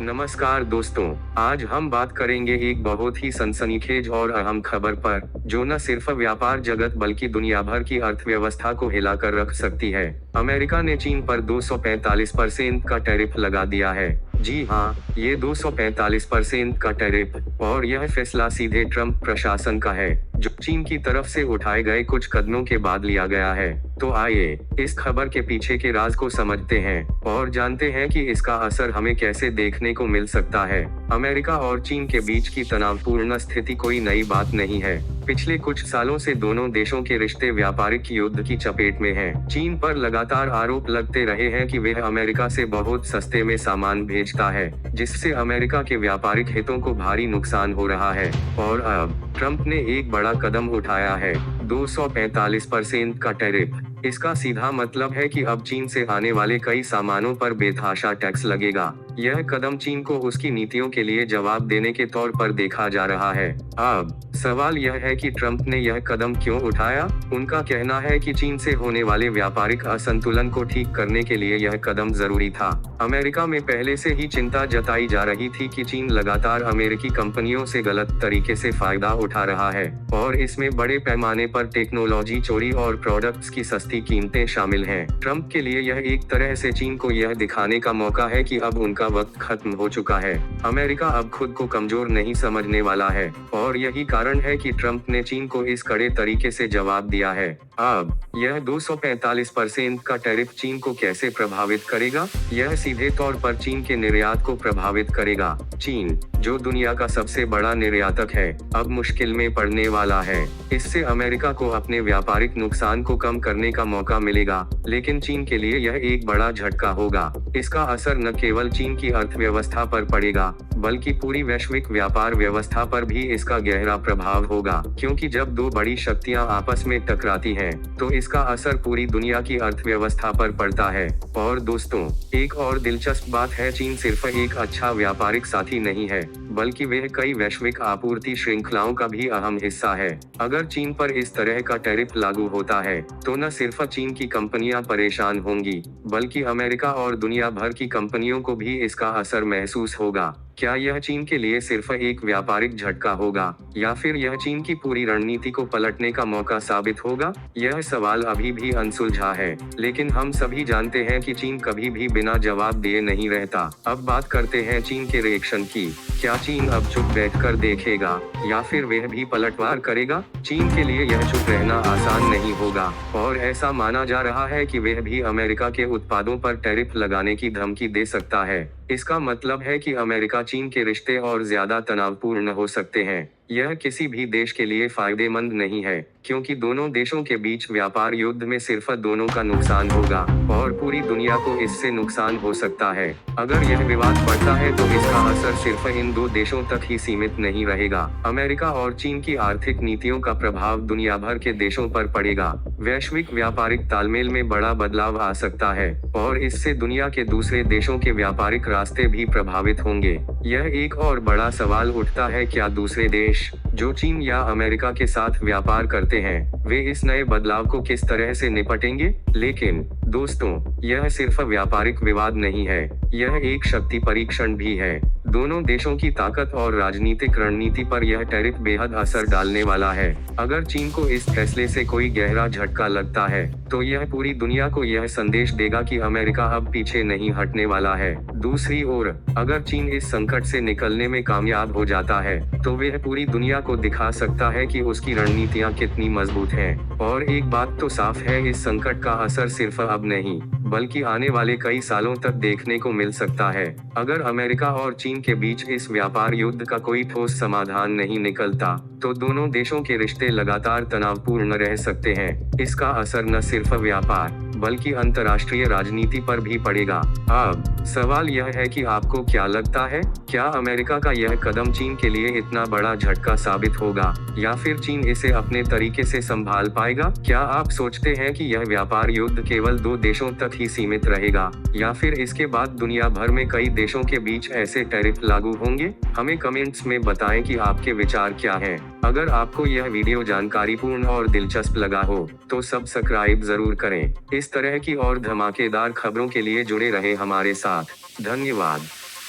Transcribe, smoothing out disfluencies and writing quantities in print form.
नमस्कार दोस्तों, आज हम बात करेंगे एक बहुत ही सनसनीखेज और अहम खबर पर, जो न सिर्फ व्यापार जगत बल्कि दुनिया भर की अर्थव्यवस्था को हिलाकर रख सकती है। अमेरिका ने चीन पर 245% का टैरिफ लगा दिया है। जी हाँ, ये 245% का टैरिफ, और यह फैसला सीधे ट्रंप प्रशासन का है, जो चीन की तरफ से उठाए गए कुछ कदमों के बाद लिया गया है। तो आइए इस खबर के पीछे के राज को समझते हैं और जानते हैं कि इसका असर हमें कैसे देखने को मिल सकता है। अमेरिका और चीन के बीच की तनावपूर्ण स्थिति कोई नई बात नहीं है। पिछले कुछ सालों से दोनों देशों के रिश्ते व्यापारिक युद्ध की चपेट में हैं। चीन पर लगातार आरोप लगते रहे हैं कि वह अमेरिका से बहुत सस्ते में सामान भेजता है, जिससे अमेरिका के व्यापारिक हितों को भारी नुकसान हो रहा है। और अब ट्रंप ने एक बड़ा कदम उठाया है, 245% का टैरिफ। इसका सीधा मतलब है कि अब चीन से आने वाले कई सामानों पर बेतहाशा टैक्स लगेगा। यह कदम चीन को उसकी नीतियों के लिए जवाब देने के तौर पर देखा जा रहा है। अब सवाल यह है कि ट्रंप ने यह कदम क्यों उठाया। उनका कहना है कि चीन से होने वाले व्यापारिक असंतुलन को ठीक करने के लिए यह कदम जरूरी था। अमेरिका में पहले से ही चिंता जताई जा रही थी कि चीन लगातार अमेरिकी कंपनियों से गलत तरीके से फायदा उठा रहा है, और इसमें बड़े पैमाने पर टेक्नोलॉजी चोरी और प्रोडक्ट्स की सस्ती कीमतें शामिल हैं। ट्रंप के लिए यह एक तरह से चीन को यह दिखाने का मौका है कि अब उनका वक्त खत्म हो चुका है। अमेरिका अब खुद को कमजोर नहीं समझने वाला है, और यही कारण है कि ट्रंप ने चीन को इस कड़े तरीके से जवाब दिया है। अब यह 245% का टैरिफ चीन को कैसे प्रभावित करेगा? यह सीधे तौर पर चीन के निर्यात को प्रभावित करेगा। चीन, जो दुनिया का सबसे बड़ा निर्यातक है, अब मुश्किल में पड़ने वाला है। इससे अमेरिका को अपने व्यापारिक नुकसान को कम करने का मौका मिलेगा, लेकिन चीन के लिए यह एक बड़ा झटका होगा। इसका असर न केवल चीन की अर्थव्यवस्था पर पड़ेगा, बल्कि पूरी वैश्विक व्यापार व्यवस्था पर भी इसका गहरा प्रभाव होगा, क्योंकि जब दो बड़ी शक्तियां आपस में टकराती हैं, तो इसका असर पूरी दुनिया की अर्थव्यवस्था पर पड़ता है। और दोस्तों, एक और दिलचस्प बात है, चीन सिर्फ एक अच्छा व्यापारिक साथी नहीं है, बल्कि वह कई वैश्विक आपूर्ति श्रृंखलाओं का भी अहम हिस्सा है। अगर चीन पर इस तरह का टैरिफ लागू होता है, तो न सिर्फ चीन की कंपनियां परेशान होंगी, बल्कि अमेरिका और दुनिया भर की कंपनियों को भी इसका असर महसूस होगा। क्या यह चीन के लिए सिर्फ एक व्यापारिक झटका होगा, या फिर यह चीन की पूरी रणनीति को पलटने का मौका साबित होगा? यह सवाल अभी भी अनसुलझा है, लेकिन हम सभी जानते हैं कि चीन कभी भी बिना जवाब दिए नहीं रहता। अब बात करते हैं चीन के रिएक्शन की। क्या चीन अब चुप बैठकर देखेगा, या फिर वह भी पलटवार करेगा? चीन के लिए यह चुप रहना आसान नहीं होगा, और ऐसा माना जा रहा है कि वह भी अमेरिका के उत्पादों पर टैरिफ लगाने की धमकी दे सकता है। इसका मतलब है कि अमेरिका चीन के रिश्ते और ज्यादा तनावपूर्ण हो सकते हैं। यह किसी भी देश के लिए फायदेमंद नहीं है, क्योंकि दोनों देशों के बीच व्यापार युद्ध में सिर्फ दोनों का नुकसान होगा, और पूरी दुनिया को इससे नुकसान हो सकता है। अगर यह विवाद बढ़ता है, तो इसका असर सिर्फ इन दो देशों तक ही सीमित नहीं रहेगा। अमेरिका और चीन की आर्थिक नीतियों का प्रभाव दुनिया भर के देशों पर पड़ेगा। वैश्विक व्यापारिक तालमेल में बड़ा बदलाव आ सकता है, और इससे दुनिया के दूसरे देशों के व्यापारिक रास्ते भी प्रभावित होंगे। यह एक और बड़ा सवाल उठता है, क्या दूसरे देश जो चीन या अमेरिका के साथ व्यापार करते हैं, वे इस नए बदलाव को किस तरह से निपटेंगे? लेकिन दोस्तों, यह सिर्फ व्यापारिक विवाद नहीं है, यह एक शक्ति परीक्षण भी है। दोनों देशों की ताकत और राजनीतिक रणनीति पर यह टैरिफ बेहद असर डालने वाला है। अगर चीन को इस फैसले से कोई गहरा झटका लगता है, तो यह पूरी दुनिया को यह संदेश देगा कि अमेरिका अब पीछे नहीं हटने वाला है। दूसरी ओर, अगर चीन इस संकट से निकलने में कामयाब हो जाता है, तो वह पूरी दुनिया को दिखा सकता है कि उसकी रणनीतियां कितनी मजबूत हैं। और एक बात तो साफ है, इस संकट का असर सिर्फ अब नहीं, बल्कि आने वाले कई सालों तक देखने को मिल सकता है। अगर अमेरिका और चीन के बीच इस व्यापार युद्ध का कोई ठोस समाधान नहीं निकलता, तो दोनों देशों के रिश्ते लगातार तनावपूर्ण रह सकते हैं। इसका असर न सिर्फ व्यापार, बल्कि अंतर्राष्ट्रीय राजनीति पर भी पड़ेगा। अब सवाल यह है कि आपको क्या लगता है, क्या अमेरिका का यह कदम चीन के लिए इतना बड़ा झटका साबित होगा, या फिर चीन इसे अपने तरीके से संभाल पाएगा? क्या आप सोचते हैं कि यह व्यापार युद्ध केवल दो देशों तक ही सीमित रहेगा, या फिर इसके बाद दुनिया भर में कई देशों के बीच ऐसे टैरिफ लागू होंगे? हमें कमेंट्स में बताएं कि आपके विचार क्या हैं। अगर आपको यह वीडियो जानकारीपूर्ण और दिलचस्प लगा हो, तो सब्सक्राइब जरूर करें। इस तरह की और धमाकेदार खबरों के लिए जुड़े रहें हमारे साथ। धन्यवाद।